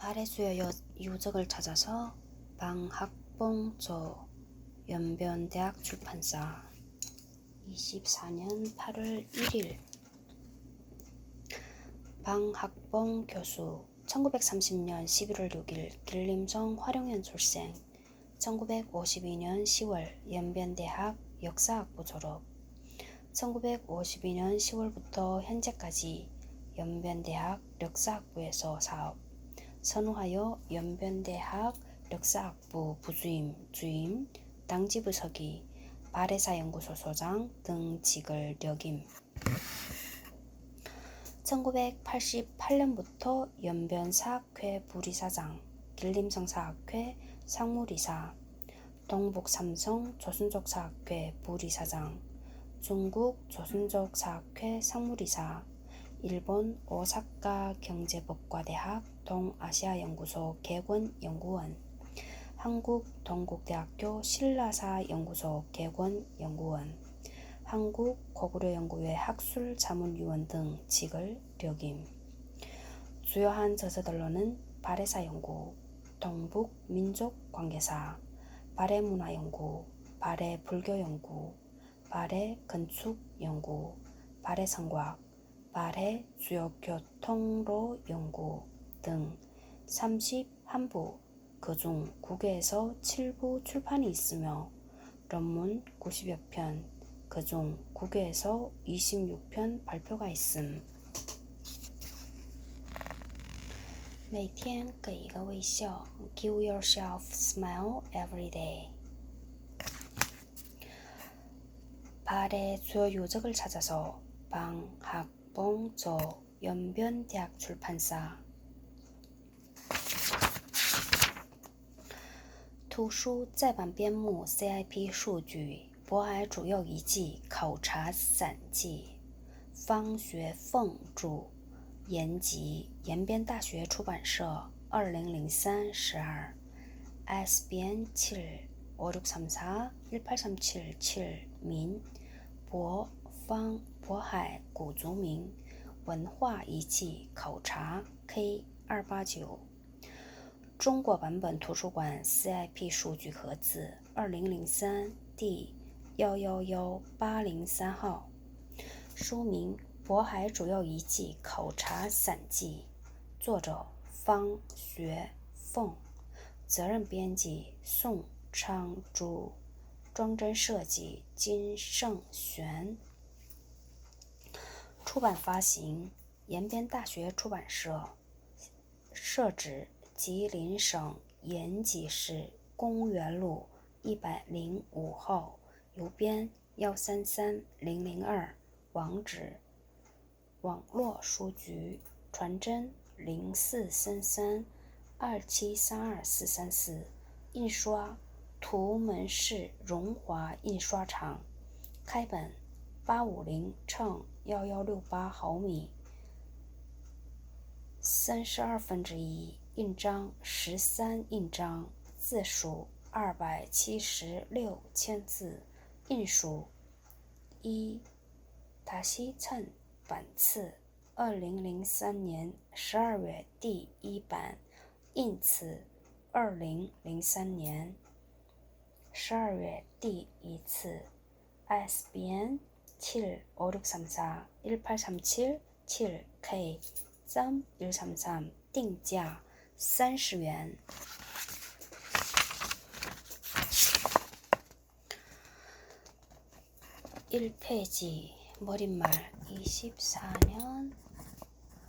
발해 수요 요적을 찾아서 방학봉조 연변대학 출판사 24년 8월 1일 방학봉 교수 1930년 11월 6일 길림성 화룡현 출생 1952년 10월 연변대학 역사학부 졸업 1952년 10월부터 현재까지 연변대학 역사학부에서 사업 선후하여 연변대학 역사학부 부주임, 주임, 당지부서기, 발해사연구소 소장 등 직을 역임. 1988년부터 연변사학회 부리사장, 길림성사학회 상무리사, 동북삼성 조선족사학회 부리사장, 중국 조선족사학회 상무리사, 일본 오사카 경제법과대학 동아시아연구소 개권연구원, 한국 동국대학교 신라사연구소 개권연구원, 한국 고구려연구회 학술자문위원 등 직을 역임. 주요한 저서들로는 발해사연구, 동북민족관계사, 발해문화연구, 발해불교연구, 발해건축연구, 발해성곽, 발해 주요교통로 연구 등 31부, 그중 9개에서 7부 출판이 있으며論文 90여 편, 그중 9개에서 26편 발표가 있음. 每天给一个微笑 Give yourself smile every day. 발해 주요 요적을 찾아서 방학봉조 연변대학 출판사 图书再版编目 CIP 数据渤海主要遗迹考察散记方学凤著延集延边大学出版社2003 12 ISBN 7 5634 18377 민渤海古族民文化遗迹考察 K289中国版本图书馆 CIP 数据盒子2003第111803号书名渤海主要遗迹考察散记作者方学凤责任编辑宋昌珠装帧设计金圣玄出版发行延边大学出版社设址吉林省延吉市公园路105号邮编133002网址网络书局传真0433273244印刷图门市荣华印刷厂开本850×1168毫米32分之1印章13印章字数276千字印数1다시 천版次2003年12月第1版印次2003年12月第1次 ISBN 75634 1837 7K 3133定价30元 1페이지 머릿말 24년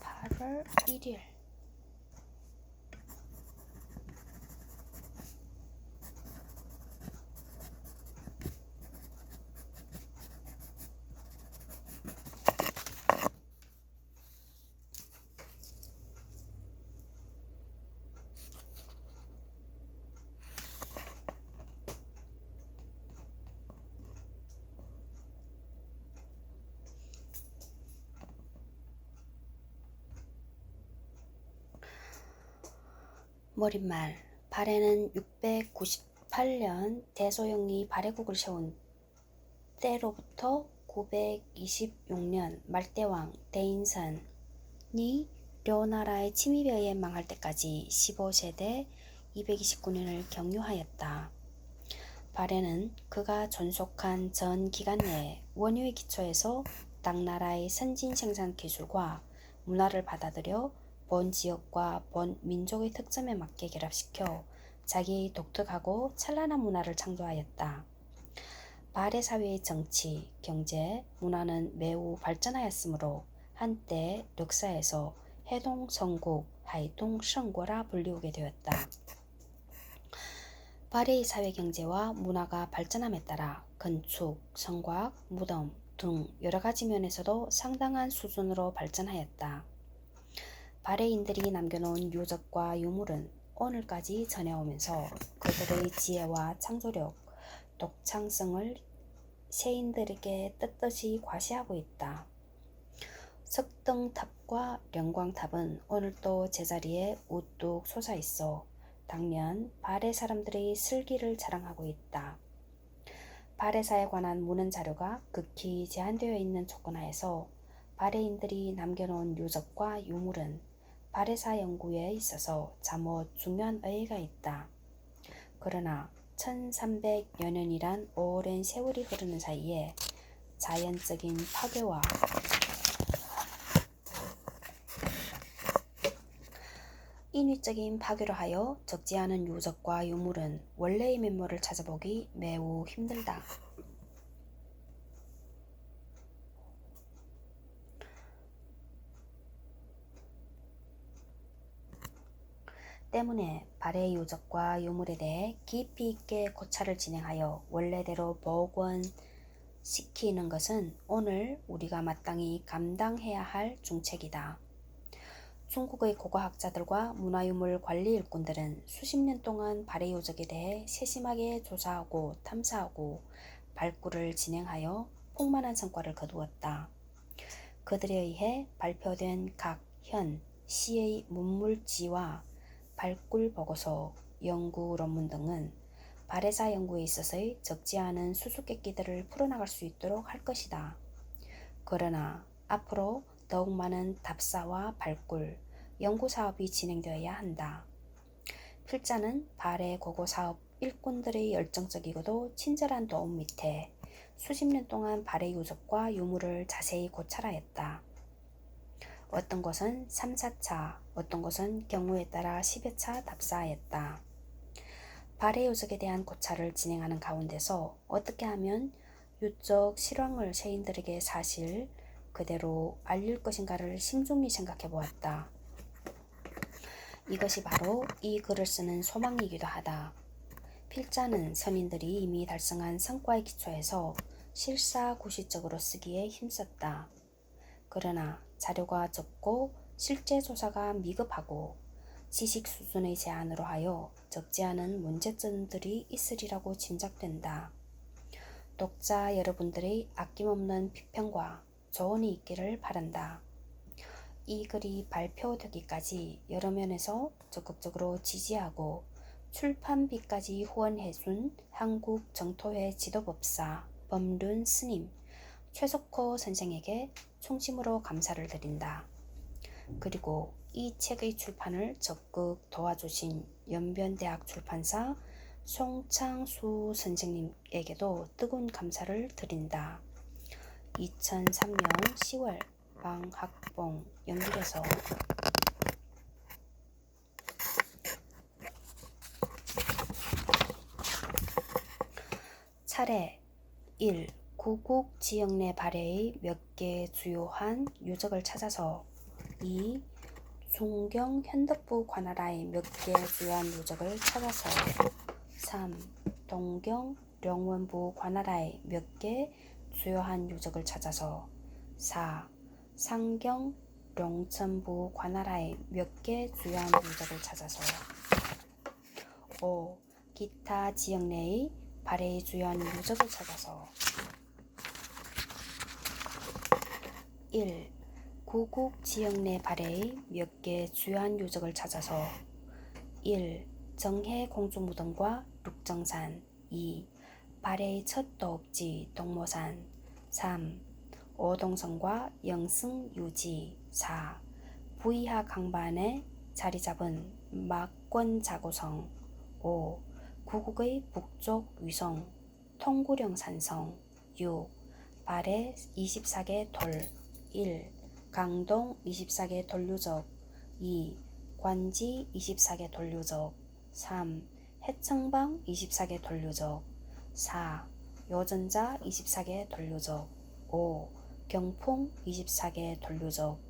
8월 1일 머릿말 발해는 698년 대소영이 발해국을 세운 때로부터 926년 말대왕 대인선이 려나라의 침입에 의해 망할 때까지 15세대 229년을 경유하였다. 발해는 그가 존속한 전 기간 내에 원유의 기초에서 당나라의 선진 생산 기술과 문화를 받아들여 본 지역과 본 민족의 특점에 맞게 결합시켜 자기의 독특하고 찬란한 문화를 창조하였다. 발해 사회의 정치, 경제, 문화는 매우 발전하였으므로 한때 역사에서 해동성국, 하이동성고라 불리우게 되었다. 발해의 사회경제와 문화가 발전함에 따라 건축, 성곽, 무덤 등 여러가지 면에서도 상당한 수준으로 발전하였다. 발해인들이 남겨놓은 유적과 유물은 오늘까지 전해오면서 그들의 지혜와 창조력, 독창성을 세인들에게 떳떳이 과시하고 있다. 석등탑과 영광탑은 오늘도 제자리에 우뚝 솟아있어 당년 발해 사람들의 슬기를 자랑하고 있다. 발해사에 관한 문헌 자료가 극히 제한되어 있는 조건하에서 발해인들이 남겨놓은 유적과 유물은 발해사 연구에 있어서 잠옷 중요한 의의가 있다. 그러나 1300여 년이란 오랜 세월이 흐르는 사이에 자연적인 파괴와 인위적인 파괴로 하여 적지 않은 유적과 유물은 원래의 면모를 찾아보기 매우 힘들다. 때문에 발해의 유적과 유물에 대해 깊이 있게 고찰을 진행하여 원래대로 복원시키는 것은 오늘 우리가 마땅히 감당해야 할 중책이다. 중국의 고고학자들과 문화유물 관리 일꾼들은 수십 년 동안 발해 유적에 대해 세심하게 조사하고 탐사하고 발굴을 진행하여 폭만한 성과를 거두었다. 그들에 의해 발표된 각 현, 시의 문물지와 발굴 보고서, 연구 논문 등은 발해사 연구에 있어서의 적지 않은 수수께끼들을 풀어나갈 수 있도록 할 것이다. 그러나 앞으로 더욱 많은 답사와 발굴, 연구사업이 진행되어야 한다. 필자는 발해 고고사업 일꾼들의 열정적이고도 친절한 도움 밑에 수십 년 동안 발해 유적과 유물을 자세히 고찰하였다. 어떤 곳은 3, 4차, 어떤 곳은 경우에 따라 10여 차 답사하였다. 발해 유적에 대한 고찰을 진행하는 가운데서 어떻게 하면 유적 실황을 세인들에게 사실 그대로 알릴 것인가를 심중히 생각해 보았다. 이것이 바로 이 글을 쓰는 소망이기도 하다. 필자는 선인들이 이미 달성한 성과의 기초에서 실사구시적으로 쓰기에 힘썼다. 그러나 자료가 적고 실제 조사가 미흡하고 지식 수준의 제한으로 하여 적지 않은 문제점들이 있으리라고 짐작된다. 독자 여러분들의 아낌없는 비평과 조언이 있기를 바란다. 이 글이 발표되기까지 여러 면에서 적극적으로 지지하고 출판비까지 후원해준 한국정토회 지도법사 범륜 스님 최석호 선생에게衷심으로 감사를 드린다. 그리고 이 책의 출판을 적극 도와주신 연변대학 출판사 송창수 선생님에게도 뜨거운 감사를 드린다. 2003년 10월 방학봉 연길에서 차례 1. 구국 지역 내 발해의 몇 개 주요한 유적을 찾아서 2. 중경 현덕부 관할하의 몇 개 주요한 유적을 찾아서 3. 동경 령원부 관할하의 몇 개 주요한 유적을 찾아서 4. 상경 룡천부 관할하의 몇 개 주요한 유적을 찾아서 5. 기타 지역 내의 발해의 주요한 유적을 찾아서 1. 구국 지역 내 발해의 몇 개 주요한 유적을 찾아서 1. 정해 공주무덤과 룩정산 2. 발해의 첫 도읍지 동모산 3. 오동성과 영승 유지 4. 부이하 강반에 자리 잡은 막권 자고성. 5. 구국의 북쪽 위성 통구령 산성. 6. 발해 24개 돌. 1. 강동 24개 돌유적. 2. 관지 24개 돌유적. 3. 해청방 24개 돌유적. 4. 여전자 24개 돌유적. 5. 경풍 24개 돌유적.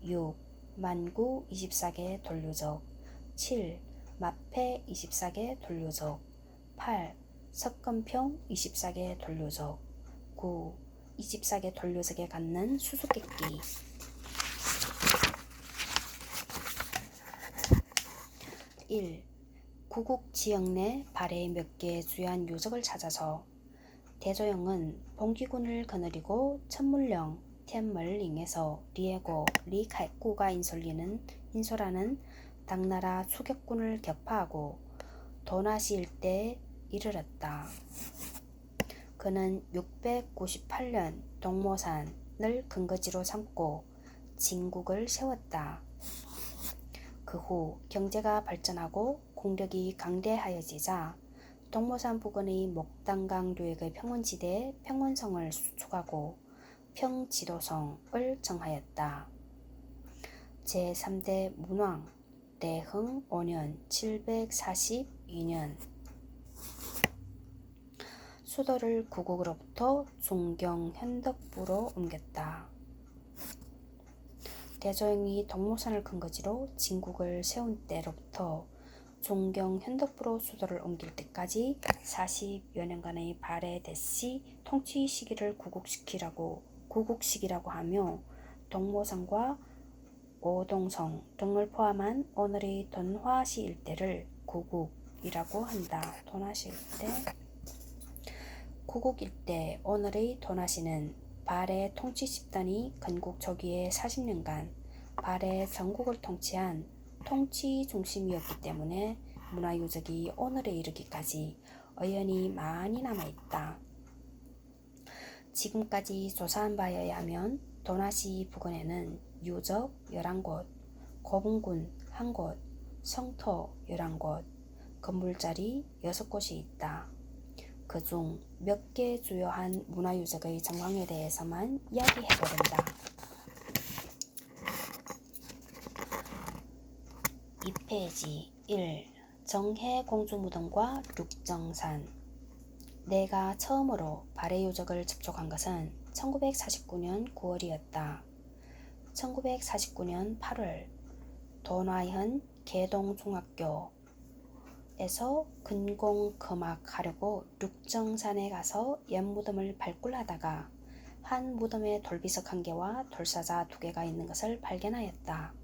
6. 만구 24개 돌유적. 7. 마패 24개 돌유적. 8. 석건평 24개 돌유적. 9. 24개 돌유적에 갖는 수수께끼. 1. 구국 지역 내 발해 몇 개 주요한 요적을 찾아서 대조영은 봉기군을 거느리고 천물령 텐멀링에서 리에고 리칼꾸가 인솔하는 당나라 수격군을 격파하고 도나시 일대에 이르렀다. 그는 698년 동모산을 근거지로 삼고 진국을 세웠다. 그 후 경제가 발전하고 공력이 강대하여지자 동모산 부근의 목단강 류역의 평원지대에 평원성을 수축하고 평지도성을 정하였다. 제3대 문왕 대흥 5년 742년 수도를 구국으로부터 중경 현덕부로 옮겼다. 대조영이 동모산을 근거지로 진국을 세운 때로부터 중경 현덕부로 수도를 옮길 때까지 40여 년간의 발해 대시 통치 시기를 구국시기라고 하며 동모산과 오동성 등을 포함한 오늘의 돈화시 일대를 구국이라고 한다. 돈화시 일대. 구국 일대 오늘의 돈화시는 발해 통치 집단이 건국 초기에 40년간 발해 전국을 통치한 통치 중심이었기 때문에 문화유적이 오늘에 이르기까지 여전히 많이 남아있다. 지금까지 조사한 바에 의하면 돈화시 부근에는 유적 11곳, 고분군 1곳, 성터 11곳, 건물자리 6곳이 있다. 그중 몇 개 주요한 문화유적의 정황에 대해서만 이야기해보련다. 2페이지 1. 정해공주무덤과 륙정산. 내가 처음으로 발해유적을 접촉한 것은 1949년 9월이었다. 1949년 8월 돈화현 계동중학교에서 근공금악하려고 륙정산에 가서 옛무덤을 발굴하다가 한 무덤에 돌비석 1개와 돌사자 2개가 있는 것을 발견하였다.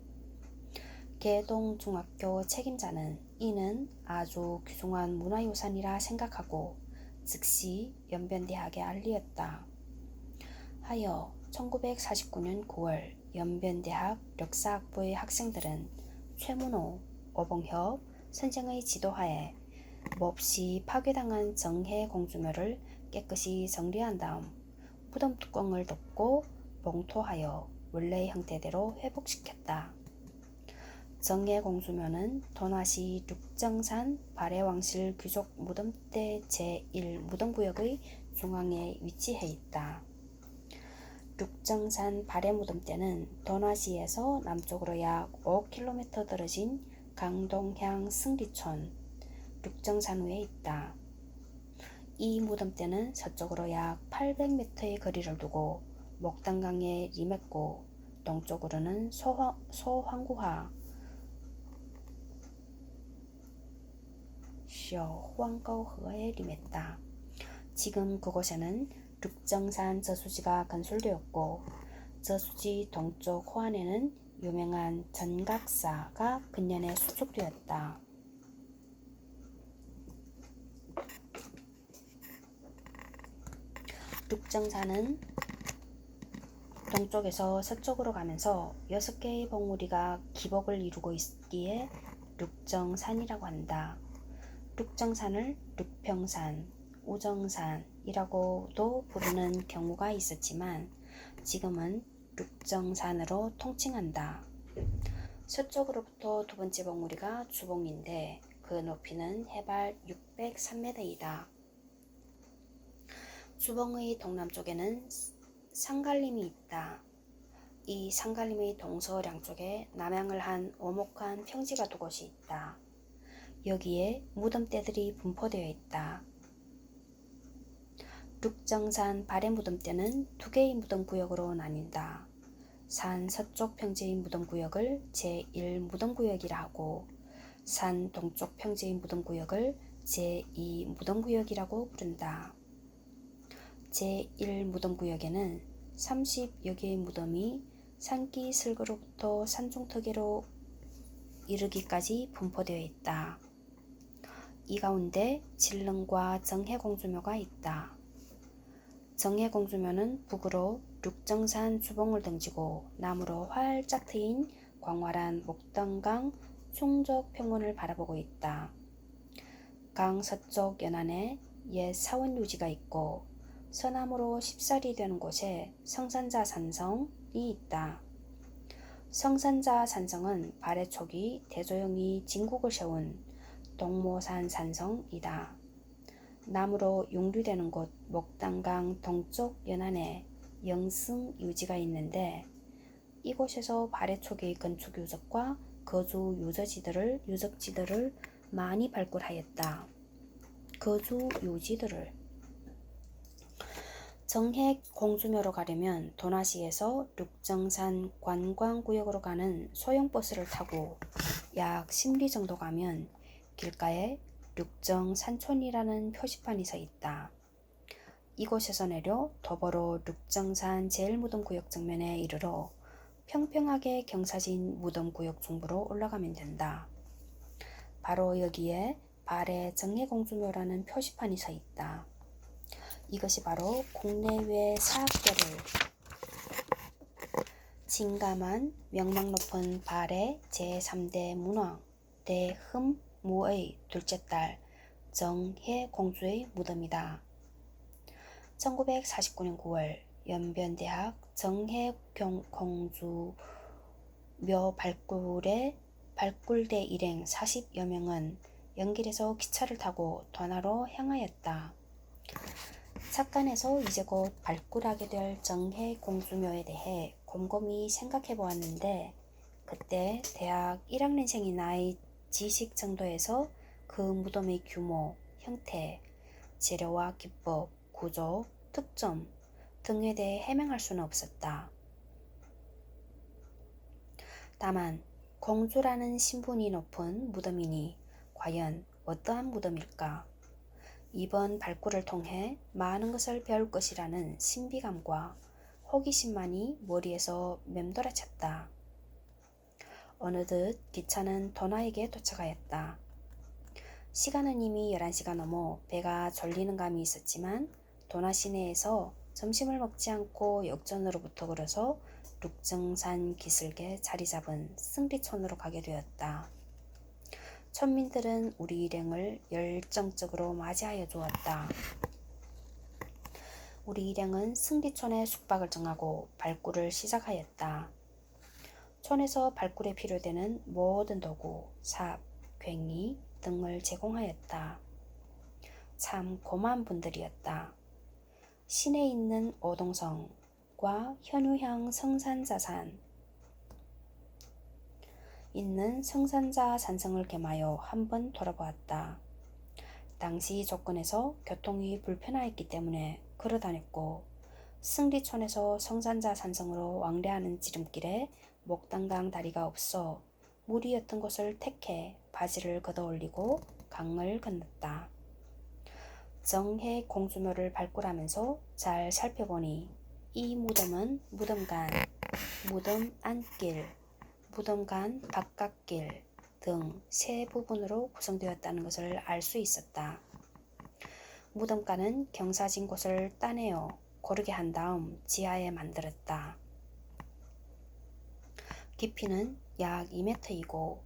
계동중학교 책임자는 이는 아주 귀중한 문화유산이라 생각하고 즉시 연변대학에 알리었다. 하여 1949년 9월 연변대학 역사학부의 학생들은 최문호, 오봉협 선생의 지도하에 몹시 파괴당한 정해공주묘를 깨끗이 정리한 다음 무덤 뚜껑을 덮고 봉토하여 원래의 형태대로 회복시켰다. 정해공주묘는 돈화시 륙정산 발해왕실 귀족 무덤대 제1무덤구역의 중앙에 위치해 있다. 륙정산 발해무덤대는 돈화시에서 남쪽으로 약 5km 떨어진 강동향 승리촌 륙정산우에 있다. 이 무덤대는 서쪽으로 약 800m의 거리를 두고 목단강에 리맺고 동쪽으로는 소황구하 황거허에 리맸다. 지금 그곳에는 륙정산 저수지가 건설되었고 저수지 동쪽 호안에는 유명한 전각사가 근년에 수축되었다. 륙정산은 동쪽에서 서쪽으로 가면서 6개의 봉우리가 기복을 이루고 있기에 륙정산이라고 한다. 륙정산을 륙평산, 우정산이라고도 부르는 경우가 있었지만 지금은 륙정산으로 통칭한다. 서쪽으로부터 두 번째 봉우리가 주봉인데 그 높이는 해발 603m이다. 주봉의 동남쪽에는 상갈림이 있다. 이 상갈림의 동서량쪽에 남향을 한 오목한 평지가 두 곳이 있다. 여기에 무덤대들이 분포되어 있다. 룩정산 발해 무덤대는 두 개의 무덤구역으로 나뉜다. 산 서쪽 평지의 무덤구역을 제1무덤구역이라 하고 산 동쪽 평지의 무덤구역을 제2 무덤구역이라고 부른다. 제1무덤구역에는 30여 개의 무덤이 산기 슬그로부터 산중턱으로 이르기까지 분포되어 있다. 이 가운데 진릉과 정해공주묘가 있다. 정해공주묘는 북으로 룩정산 주봉을 등지고 남으로 활짝 트인 광활한 목동강 충적 평원을 바라보고 있다. 강 서쪽 연안에 옛 사원 유지가 있고 서남으로 10살이 되는 곳에 성산자 산성이 있다. 성산자 산성은 발해 초기 대조영이 진국을 세운 동모산 산성이다. 남으로 용류되는 곳 목단강 동쪽 연안에 영승 유지가 있는데 이곳에서 발해 초기 건축 유적과 거주 유적지들을 많이 발굴하였다. 거주 유지들을 정해공주묘로 가려면 도나시에서 룩정산 관광구역으로 가는 소형버스를 타고 약 10리 정도 가면 길가에 룩정산촌이라는 표지판이 서 있다. 이곳에서 내려 도보로 룩정산 제1무덤구역 정면에 이르러 평평하게 경사진 무덤구역 중부로 올라가면 된다. 바로 여기에 발해 정해공주묘라는 표지판이 서 있다. 이것이 바로 국내외 사학계를 진감한 명망 높은 발해 제3대 문왕 대흠무의 둘째 딸 정해공주의 무덤이다. 1949년 9월 연변대학 정해공주묘 발굴대 일행 40여 명은 연길에서 기차를 타고 도나로 향하였다. 착간에서 이제 곧 발굴하게 될 정해공주묘에 대해 곰곰이 생각해 보았는데 그때 대학 1학년생이 나이 지식 정도에서 그 무덤의 규모, 형태, 재료와 기법, 구조, 특점 등에 대해 해명할 수는 없었다. 다만 공주라는 신분이 높은 무덤이니 과연 어떠한 무덤일까? 이번 발굴을 통해 많은 것을 배울 것이라는 신비감과 호기심만이 머리에서 맴돌아쳤다. 어느덧 기차는 도나에게 도착하였다. 시간은 이미 11시가 넘어 배가 졸리는 감이 있었지만 도나 시내에서 점심을 먹지 않고 역전으로부터 걸어서 룩정산 기슭에 자리 잡은 승리촌으로 가게 되었다. 천민들은 우리 일행을 열정적으로 맞이하여 주었다. 우리 일행은 승리촌에 숙박을 정하고 발굴을 시작하였다. 촌에서 발굴에 필요되는 모든 도구, 삽, 괭이 등을 제공하였다. 참 고마운 분들이었다. 시내에 있는 오동성과 현우향 성산자산 있는 성산자 산성을 겸하여 한번 돌아보았다. 당시 조건에서 교통이 불편하였기 때문에 걸어 다녔고 승리촌에서 성산자 산성으로 왕래하는 지름길에 목단강 다리가 없어 물이 옅은 곳을 택해 바지를 걷어 올리고 강을 건넜다. 정해공주묘를 발굴하면서 잘 살펴보니 이 무덤은 무덤간, 무덤 안길, 무덤간 바깥길 등 세 부분으로 구성되었다는 것을 알 수 있었다. 무덤간은 경사진 곳을 따내어 고르게 한 다음 지하에 만들었다. 깊이는 약 2m이고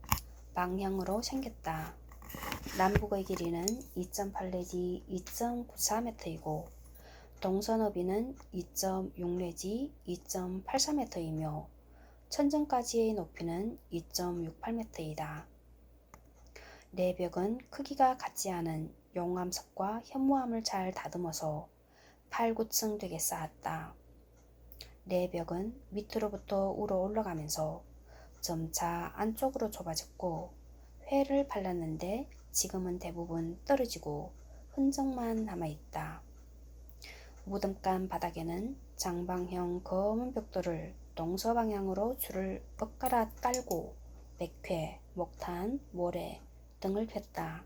방향으로 생겼다. 남북의 길이는 2.8 내지 2.94m이고 동서 너비는 2.6 내지 2.84m이며 천정까지의 높이는 2.68m이다. 내벽은 크기가 같지 않은 용암석과 현무암을 잘 다듬어서 8, 9층 되게 쌓았다. 내벽은 밑으로부터 우러 올라가면서 점차 안쪽으로 좁아졌고 회를 발랐는데 지금은 대부분 떨어지고 흔적만 남아있다. 무덤간 바닥에는 장방형 검은 벽돌을 동서방향으로 줄을 엇갈아 깔고 백회, 목탄, 모래 등을 폈다.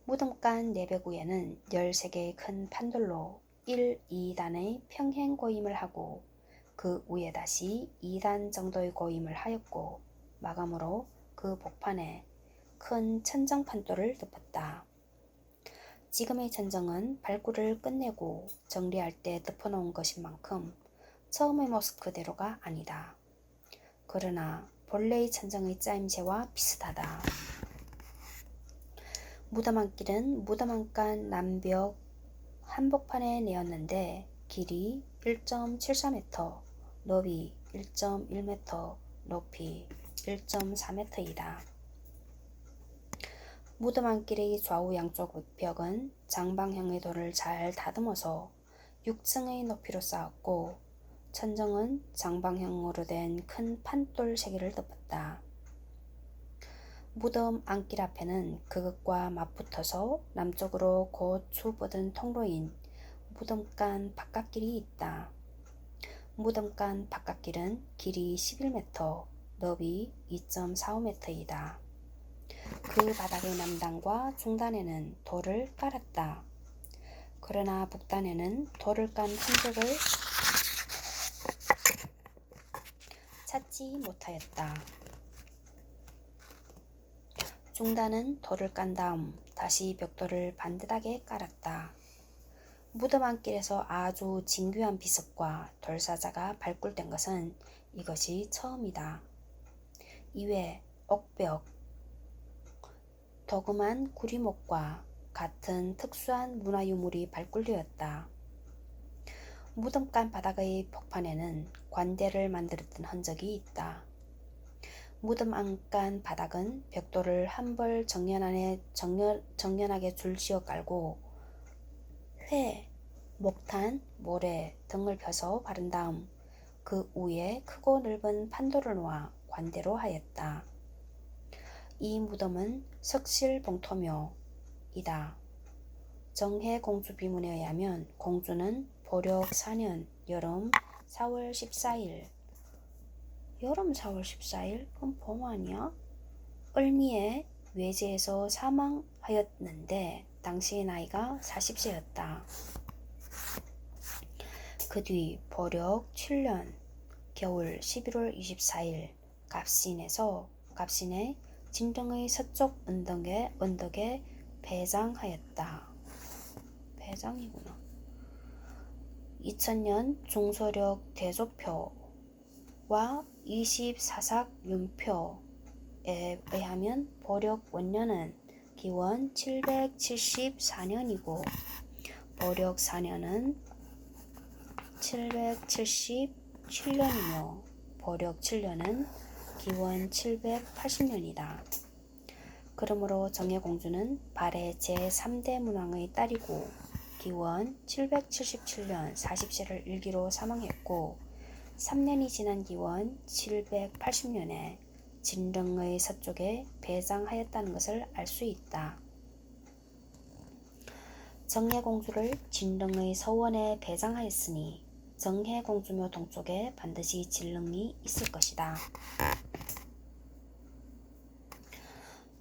무덤간 내벽 위에는 13개의 큰 판돌로 1, 2단의 평행 고임을 하고 그 위에 다시 2단 정도의 고임을 하였고 마감으로 그 복판에 큰 천정 판돌을 덮었다. 지금의 천정은 발굴을 끝내고 정리할 때 덮어놓은 것인 만큼 처음의 모습 그대로가 아니다. 그러나 본래의 천정의 짜임새와 비슷하다. 무덤 안길은 무덤 안간 남벽 한복판에 내었는데 길이 1.74m, 너비 1.1m, 높이 1.4m이다. 무덤 안길의 좌우 양쪽 벽은 장방형의 돌을 잘 다듬어서 6층의 높이로 쌓았고 천정은 장방형으로 된 큰 판돌 3개를 덮었다. 무덤 안길 앞에는 그것과 맞붙어서 남쪽으로 곧 추뻗은 통로인 무덤간 바깥길이 있다. 무덤간 바깥길은 길이 11m, 너비 2.45m이다. 그 바닥의 남단과 중단에는 돌을 깔았다. 그러나 북단에는 돌을 깐 흔적을 찾지 못하였다. 중단은 돌을 깐 다음 다시 벽돌을 반듯하게 깔았다. 무덤 안길에서 아주 진귀한 비석과 돌사자가 발굴된 것은 이것이 처음이다. 이외 옥벽, 도금한 구리목과 같은 특수한 문화유물이 발굴되었다. 무덤간 바닥의 복판에는 관대를 만들었던 흔적이 있다. 무덤 안간 바닥은 벽돌을 한 벌 정연하게 줄지어 깔고 회, 목탄, 모래 등을 펴서 바른 다음 그 위에 크고 넓은 판돌을 놓아 관대로 하였다. 이 무덤은 석실봉토묘이다. 정해공주 비문에 의하면 공주는 보력 4년 여름 4월 14일 여름 4월 14일? 그럼 봄 아니야? 을미에 외제에서 사망하였는데 당시의 나이가 40세였다. 그 뒤 보력 7년 겨울 11월 24일 갑신에 진릉의 서쪽 언덕에 배장하였다. 배장이구나. 2000년 중소력 대조표와 24삭 윤표에 의하면 보력 원년은 기원 774년이고 보력 4년은 777년이며 보력 7년은 기원 780년이다. 그러므로 정예공주는 발해 제3대 문왕의 딸이고 기원 777년 40세를 일기로 사망했고 3년이 지난 기원 780년에 진릉의 서쪽에 배장하였다는 것을 알 수 있다. 정예공주를 진릉의 서원에 배장하였으니 정해공주묘 동쪽에 반드시 진릉이 있을 것이다.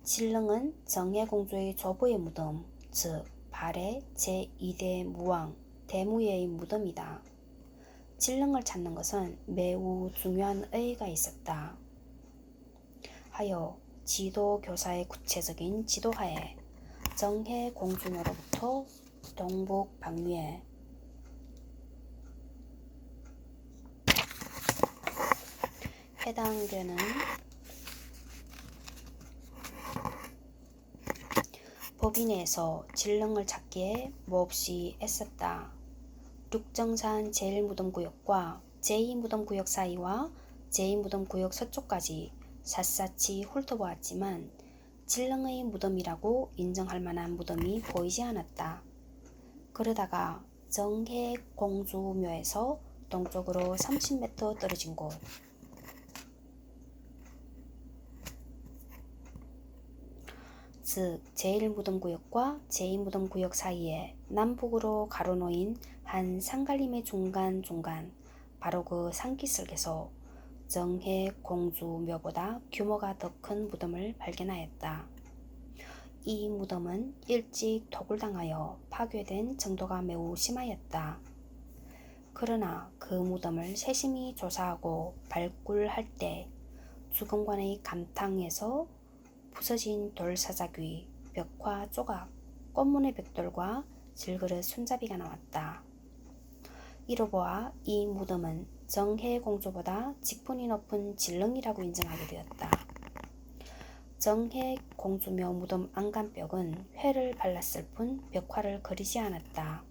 진릉은 정예공주의 조부의 무덤, 즉 발해 제2대 무왕 대무예의 무덤이다. 진릉을 찾는 것은 매우 중요한 의의가 있었다. 하여 지도교사의 구체적인 지도하에 정해공주묘로부터 동북 방위에 해당되는 법인에서 진릉을 찾기에 몹시 애썼다. 륙정산 제1무덤구역과 제2무덤구역 사이와 제2무덤구역 서쪽까지 샅샅이 훑어보았지만 진릉의 무덤이라고 인정할 만한 무덤이 보이지 않았다. 그러다가 정해공주묘에서 동쪽으로 30m 떨어진 곳, 즉 제1무덤구역과 제2무덤구역 사이에 남북으로 가로놓인 한 산갈림의 중간중간, 바로 그 산기슭에서 정해공주묘보다 규모가 더 큰 무덤을 발견하였다. 이 무덤은 일찍 토굴당하여 파괴된 정도가 매우 심하였다. 그러나 그 무덤을 세심히 조사하고 발굴할 때 주검관의 감탕에서 부서진 돌사자귀, 벽화 조각, 꽃무늬 벽돌과 질그릇 손잡이가 나왔다. 이로 보아 이 무덤은 정해공주보다 직분이 높은 진릉이라고 인정하게 되었다. 정해공주묘 무덤 안간벽은 회를 발랐을 뿐 벽화를 그리지 않았다.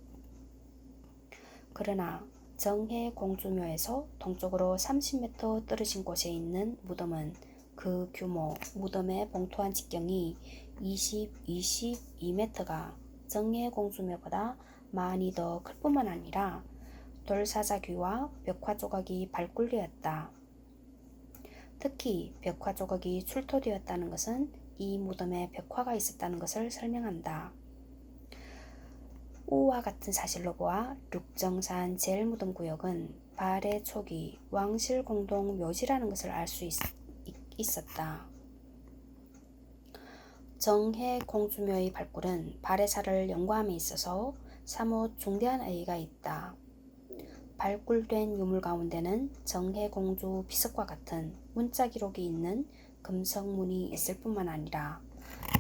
그러나 정해공주묘에서 동쪽으로 30m 떨어진 곳에 있는 무덤은 그 규모, 무덤의 봉투한 직경이 22m가 정해공주묘보다 많이 더 클 뿐만 아니라 돌사자귀와 벽화 조각이 발굴되었다. 특히 벽화 조각이 출토되었다는 것은 이 무덤에 벽화가 있었다는 것을 설명한다. 우와 같은 사실로 보아 륙정산 제1무덤구역은 발해 초기 왕실공동 묘지라는 것을 알 수 있었다. 정해공주묘의 발굴은 발해사를 연구함에 있어서 사뭇 중대한 의의가 있다. 발굴된 유물 가운데는 정해공주 비석과 같은 문자 기록이 있는 금석문이 있을 뿐만 아니라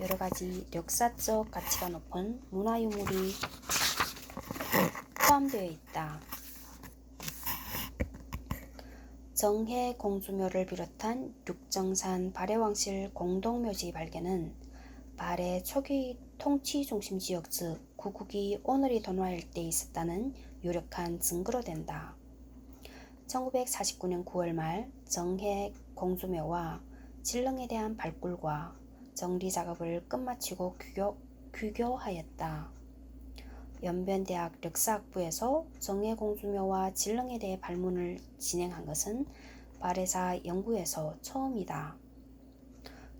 여러 가지 역사적 가치가 높은 문화유물이 포함되어 있다. 정해공주묘를 비롯한 륙정산 발해왕실 공동묘지 발견은 발해 초기 통치 중심 지역, 즉 구국이 오늘의 돈화 일대에 있었다는 유력한 증거로 된다. 1949년 9월 말 정해공주묘와 진릉에 대한 발굴과 정리 작업을 끝마치고 귀교하였다. 연변대학 역사학부에서 정해공주묘와 진릉에 대해 발문을 진행한 것은 발해사 연구에서 처음이다.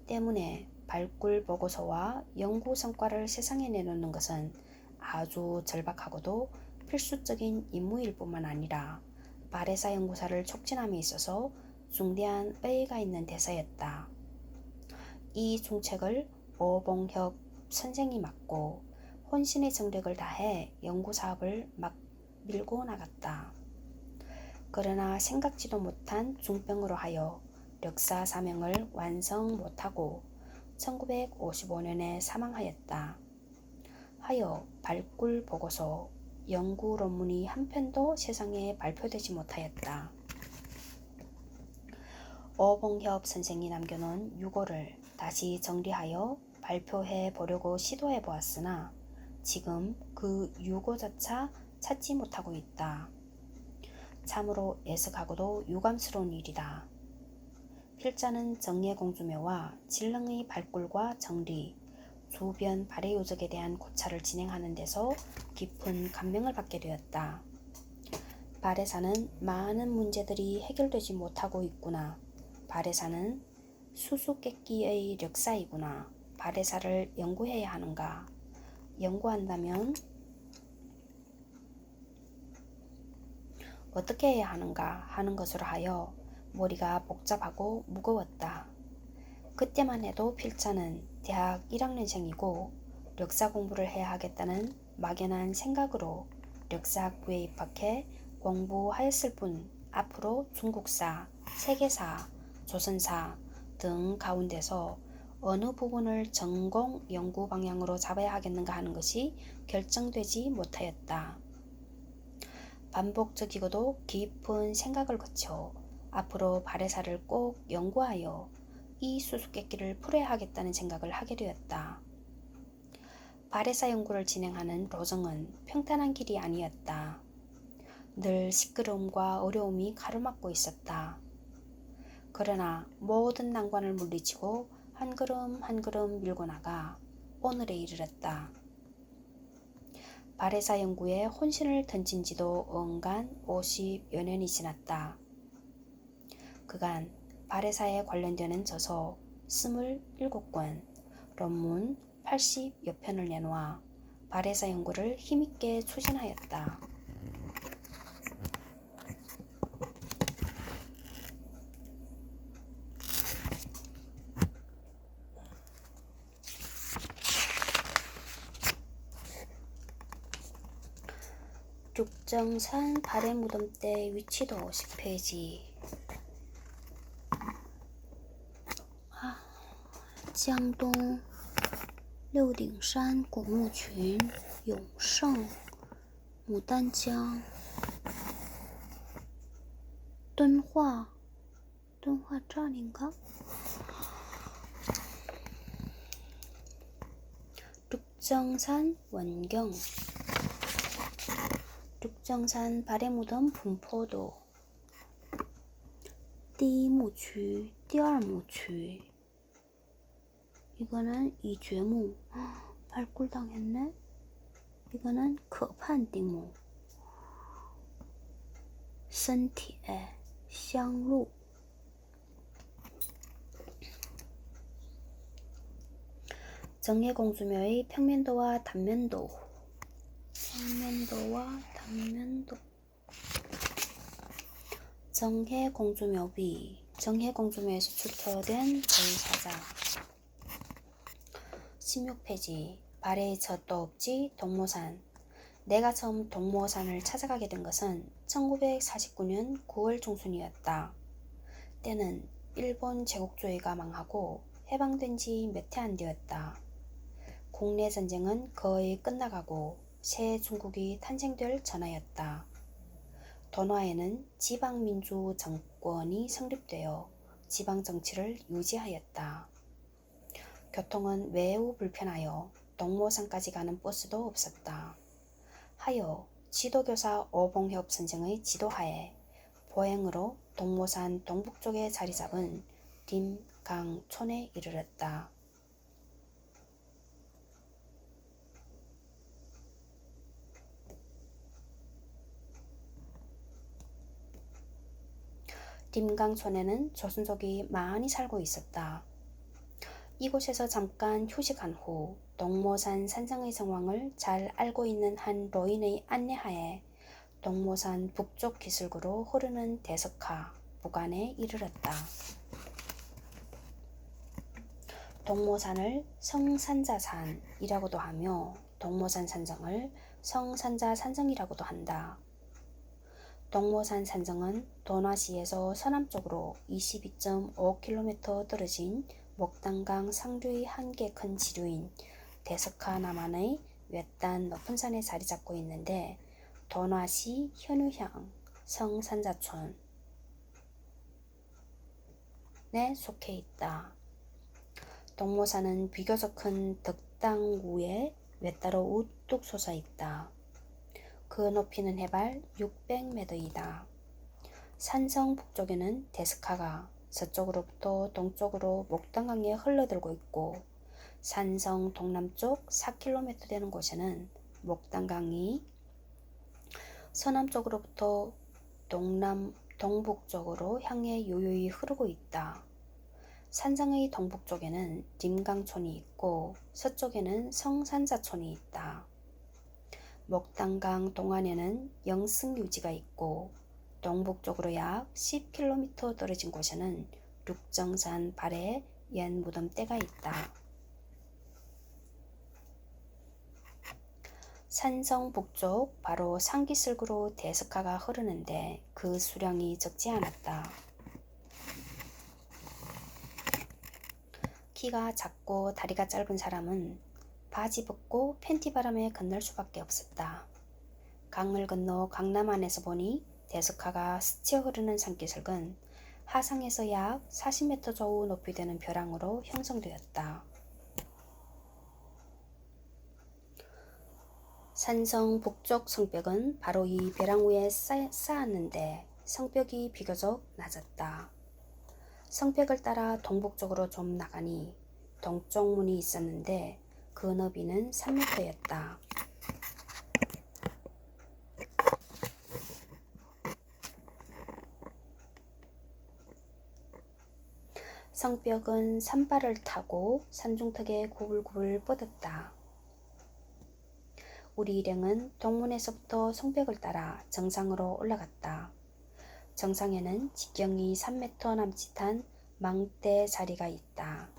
때문에 발굴 보고서와 연구 성과를 세상에 내놓는 것은 아주 절박하고도 필수적인 임무일 뿐만 아니라 발해사 연구사를 촉진함에 있어서 중대한 의의가 있는 대사였다. 이 중책을 오봉협 선생이 맡고 혼신의 정력을 다해 연구사업을 막 밀고 나갔다. 그러나 생각지도 못한 중병으로 하여 역사 사명을 완성 못하고 1955년에 사망하였다. 하여 발굴 보고서, 연구論문이 한 편도 세상에 발표되지 못하였다. 오봉협 선생이 남겨놓은 유고를 다시 정리하여 발표해 보려고 시도해 보았으나 지금 그 유고조차 찾지 못하고 있다. 참으로 애석하고도 유감스러운 일이다. 필자는 정해공주묘와 진릉의 발굴과 정리, 주변 발해 요적에 대한 고찰을 진행하는 데서 깊은 감명을 받게 되었다. 발해사는 많은 문제들이 해결되지 못하고 있구나. 발해사는 수수께끼의 역사이구나. 발해사를 연구해야 하는가? 연구한다면 어떻게 해야 하는가 하는 것으로 하여 머리가 복잡하고 무거웠다. 그때만 해도 필자는 대학 1학년생이고 역사 공부를 해야 하겠다는 막연한 생각으로 역사학부에 입학해 공부하였을 뿐 앞으로 중국사, 세계사, 조선사 등 가운데서 어느 부분을 전공 연구 방향으로 잡아야 하겠는가 하는 것이 결정되지 못하였다. 반복적이고도 깊은 생각을 거쳐 앞으로 발해사를 꼭 연구하여 이 수수께끼를 풀어야 하겠다는 생각을 하게 되었다. 발해사 연구를 진행하는 로정은 평탄한 길이 아니었다. 늘 시끄러움과 어려움이 가로막고 있었다. 그러나 모든 난관을 물리치고 한 걸음 한 걸음 밀고 나가 오늘에 이르렀다. 바레사 연구에 혼신을 던진 지도 언간 50여 년이 지났다. 그간 바레사에 관련되는 저서 27권,論文 80여 편을 내놓아 바레사 연구를 힘있게 추진하였다. 륙정산 발해 무덤대 위치도 10페이지. 江东六顶山古墓群永胜牡丹江敦化这아닌가? 륙정산 원경 륙정산 발해 무덤 분포도 第一墓区第二墓区 이거는 이죄墓발굴당했네. 이거는可判丁墓身铁香路 정해공주묘의 평면도와 단면도 정해공주묘비 정해공주묘에서 출토된 제사자 16페이지 발해의 첫 도읍지 동모산. 내가 처음 동모산을 찾아가게 된 것은 1949년 9월 중순이었다. 때는 일본 제국주의가 망하고 해방된 지 몇 해 안 되었다. 국내 전쟁은 거의 끝나가고 새 중국이 탄생될 전화였다. 돈화에는 지방민주 정권이 성립되어 지방정치를 유지하였다. 교통은 매우 불편하여 동모산까지 가는 버스도 없었다. 하여 지도교사 오봉협 선생의 지도하에 보행으로 동모산 동북쪽에 자리 잡은 림강촌에 이르렀다. 림강촌에는 조선족이 많이 살고 있었다. 이곳에서 잠깐 휴식한 후 동모산 산성의 상황을 잘 알고 있는 한 로인의 안내하에 동모산 북쪽 기슭으로 흐르는 대석하 부간에 이르렀다. 동모산을 성산자산이라고도 하며 동모산 산성을 성산자산성이라고도 한다. 동모산 산성은 돈화시에서 서남쪽으로 22.5km 떨어진 목단강 상류의 한개 큰 지류인 대석하 남한의 외딴 높은 산에 자리 잡고 있는데 돈화시 현우향 성산자촌에 속해 있다. 동모산은 비교적 큰 덕당구에 외따로 우뚝 솟아 있다. 그 높이는 해발 600m이다. 산성 북쪽에는 대석하가 서쪽으로부터 동쪽으로 목단강에 흘러들고 있고 산성 동남쪽 4km 되는 곳에는 목단강이 서남쪽으로부터 동북쪽으로 향해 요요히 흐르고 있다. 산성의 동북쪽에는 림강촌이 있고 서쪽에는 성산자촌이 있다. 목단강 동안에는 영승유지가 있고 동북쪽으로 약 10km 떨어진 곳에는 륙정산 발해 옛 무덤대가 있다. 산성 북쪽 바로 상기슭으로 대석하가 흐르는데 그 수량이 적지 않았다. 키가 작고 다리가 짧은 사람은 바지 벗고 팬티 바람에 건널 수밖에 없었다. 강을 건너 강남 안에서 보니 대석하가 스쳐 흐르는 산기슭은 하상에서 약 40m 조우 높이 되는 벼랑으로 형성되었다. 산성 북쪽 성벽은 바로 이 벼랑 위에 쌓았는데 성벽이 비교적 낮았다. 성벽을 따라 동북쪽으로 좀 나가니 동쪽 문이 있었는데 그 너비는 3m였다. 성벽은 산발을 타고 산중턱에 구불구불 뻗었다. 우리 일행은 동문에서부터 성벽을 따라 정상으로 올라갔다. 정상에는 직경이 3m 남짓한 망대 자리가 있다.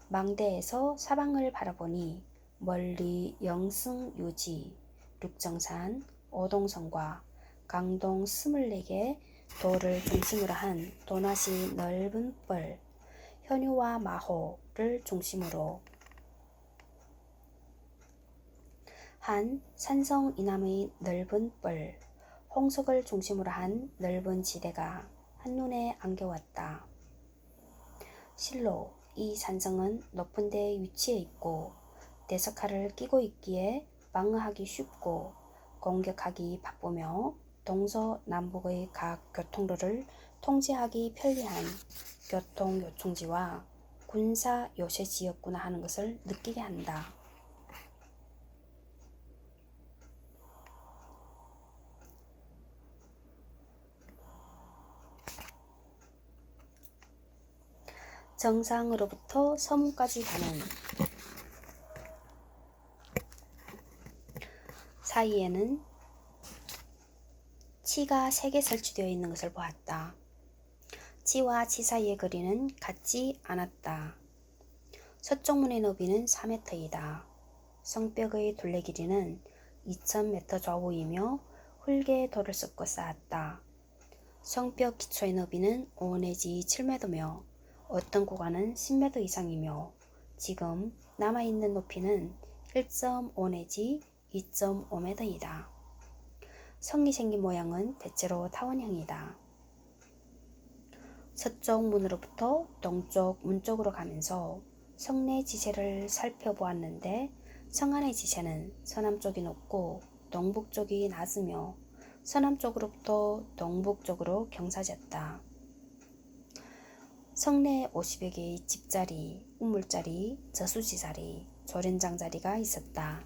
망대에서 사방을 바라보니 멀리 영승유지, 륙정산, 오동성과 강동 24개 도를 중심으로 한 도낫이 넓은 뻘, 현유와 마호를 중심으로 한 산성 이남의 넓은 뻘, 홍석을 중심으로 한 넓은 지대가 한눈에 안겨왔다. 실로 이 산성은 높은 데 위치해 있고 대석칼을 끼고 있기에 방어하기 쉽고 공격하기 바쁘며 동서남북의 각 교통로를 통제하기 편리한 교통 요충지와 군사 요새지였구나 하는 것을 느끼게 한다. 정상으로부터 서문까지 가는 사이에는 치가 3개 설치되어 있는 것을 보았다. 치와 치 사이의 거리는 같지 않았다. 서쪽 문의 너비는 4m이다. 성벽의 둘레 길이는 2000m 좌우이며 흙에 돌을 섞어 쌓았다. 성벽 기초의 너비는 5 내지 7m며 어떤 구간은 10m 이상이며 지금 남아있는 높이는 1.5 내지 2.5m이다. 성이 생긴 모양은 대체로 타원형이다. 서쪽 문으로부터 동쪽 문 쪽으로 가면서 성내 지세를 살펴보았는데 성 안의 지세는 서남쪽이 높고 동북쪽이 낮으며 서남쪽으로부터 동북쪽으로 경사졌다. 성내에 50여 개의 집자리, 우물자리, 저수지자리, 조련장자리가 있었다.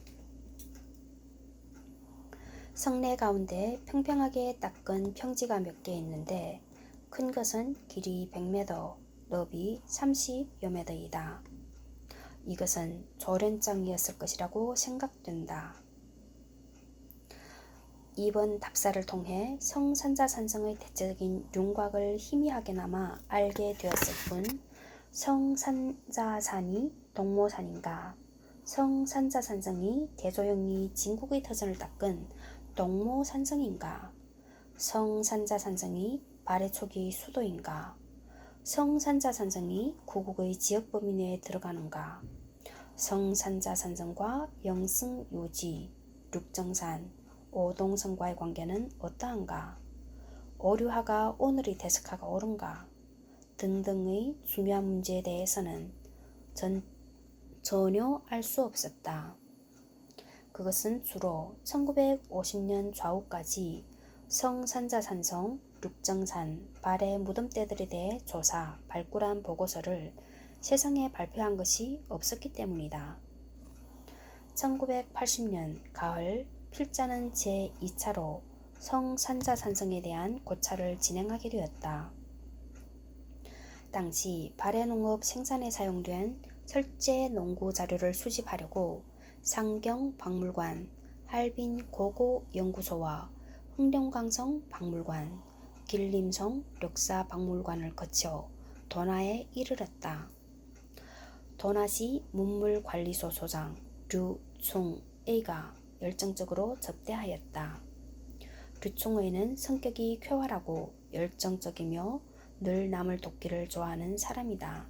성내 가운데 평평하게 닦은 평지가 몇 개 있는데 큰 것은 길이 100m, 넓이 30여 m이다. 이것은 조련장이었을 것이라고 생각된다. 이번 답사를 통해 성산자산성의 대체적인 윤곽을 희미하게나마 알게 되었을 뿐 성산자산이 동모산인가, 성산자산성이 대조영이 진국의 터전을 닦은 동모산성인가, 성산자산성이 발해 초기 수도인가, 성산자산성이 구국의 지역범위 내에 들어가는가, 성산자산성과 영승유지, 륙정산, 오동성과의 관계는 어떠한가, 오류하가 오늘의 대석하가 옳은가 등등의 중요한 문제에 대해서는 전혀 알 수 없었다. 그것은 주로 1950년 좌우까지 성산자산성, 륙정산, 발해 무덤대들에 대해 조사, 발굴한 보고서를 세상에 발표한 것이 없었기 때문이다. 1980년 가을 필자는 제2차로 성산자산성에 대한 고찰을 진행하게 되었다. 당시 발해농업 생산에 사용된 철제 농구 자료를 수집하려고 상경박물관, 할빈고고연구소와 흥룡강성 박물관, 길림성 역사박물관을 거쳐 도나에 이르렀다. 도나시 문물관리소 소장 류충의가 열정적으로 접대하였다. 류충의는 성격이 쾌활하고 열정적이며 늘 남을 돕기를 좋아하는 사람이다.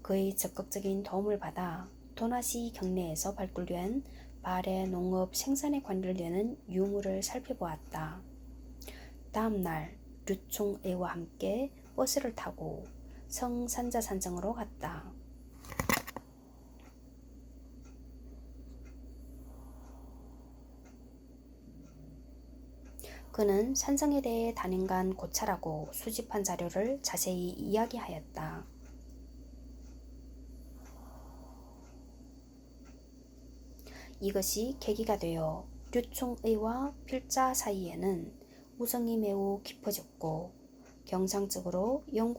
그의 적극적인 도움을 받아 도나시 경내에서 발굴된 발해 농업 생산에 관련되는 유물을 살펴보았다. 다음 날 류충의와 함께 버스를 타고 성산자산성으로 갔다. 그는 산성에 대해 단연간 고찰하고 수집한 자료를 자세히 이야기하였다. 이것이 계기가 되어 류총의와 필자 사이에는 우정이 매우 깊어졌고 경상적으로 영국